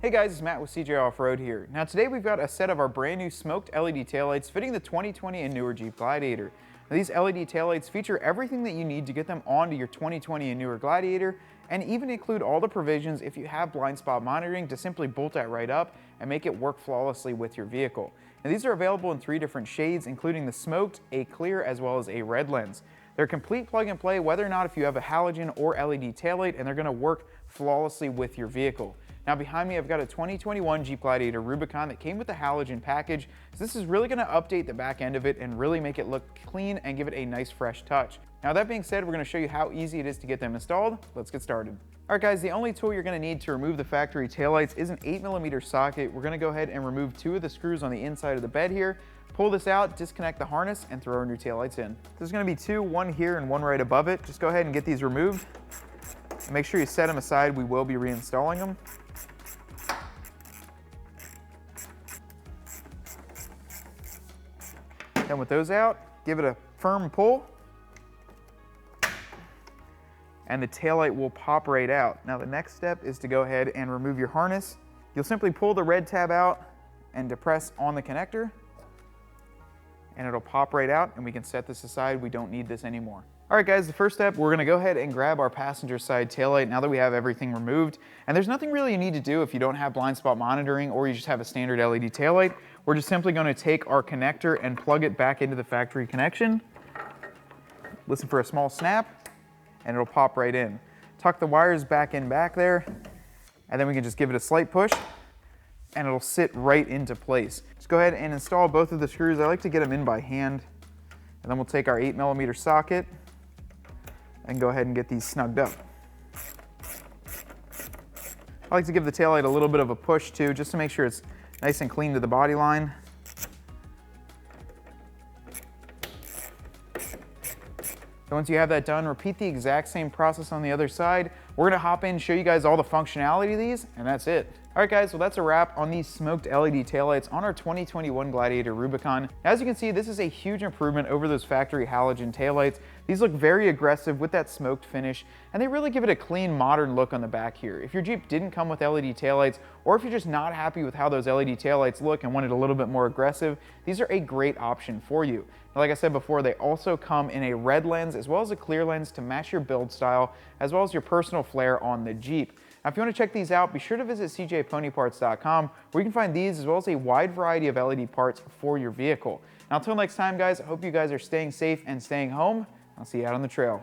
Hey guys, it's Matt with CJ Off-Road here. Now today we've got a set of our brand new smoked LED taillights fitting the 2020 and newer Jeep Gladiator. Now these LED taillights feature everything that you need to get them onto your 2020 and newer Gladiator, and even include all the provisions if you have blind spot monitoring to simply bolt that right up and make it work flawlessly with your vehicle. Now these are available in 3 different shades, including the smoked, a clear, as well as a red lens. They're complete plug and play whether or not if you have a halogen or LED taillight, and they're going to work flawlessly with your vehicle. Now behind me I've got a 2021 Jeep Gladiator Rubicon that came with the halogen package. So this is really going to update the back end of it and really make it look clean and give it a nice fresh touch. Now that being said, we're going to show you how easy it is to get them installed. Let's get started. Alright guys, the only tool you're going to need to remove the factory taillights is an 8mm socket. We're going to go ahead and remove 2 of the screws on the inside of the bed here. Pull this out, disconnect the harness, and throw our new taillights in. There's going to be 2, one here and one right above it. Just go ahead and get these removed. Make sure you set them aside. We will be reinstalling them. Then with those out, give it a firm pull, and the taillight will pop right out. Now the next step is to go ahead and remove your harness. You'll simply pull the red tab out and depress on the connector, and it'll pop right out, and we can set this aside. We don't need this anymore. All right guys, the first step, we're gonna go ahead and grab our passenger side taillight now that we have everything removed. And there's nothing really you need to do if you don't have blind spot monitoring or you just have a standard LED taillight. We're just simply gonna take our connector and plug it back into the factory connection. Listen for a small snap, and it'll pop right in. Tuck the wires back in back there, and then we can just give it a slight push, and it'll sit right into place. Just go ahead and install both of the screws. I like to get them in by hand. And then we'll take our 8mm socket and go ahead and get these snugged up. I like to give the taillight a little bit of a push too, just to make sure it's nice and clean to the body line. So once you have that done, repeat the exact same process on the other side. We're gonna hop in, show you guys all the functionality of these, and that's it. All right guys, well that's a wrap on these smoked LED taillights on our 2021 Gladiator Rubicon. As you can see, this is a huge improvement over those factory halogen taillights. These look very aggressive with that smoked finish, and they really give it a clean, modern look on the back here. If your Jeep didn't come with LED taillights, or if you're just not happy with how those LED taillights look and wanted a little bit more aggressive, these are a great option for you. Now, like I said before, they also come in a red lens as well as a clear lens to match your build style, as well as your personal flair on the Jeep. Now, if you want to check these out, be sure to visit cjponyparts.com, where you can find these as well as a wide variety of LED parts for your vehicle. Now, until next time, guys, I hope you guys are staying safe and staying home. I'll see you out on the trail.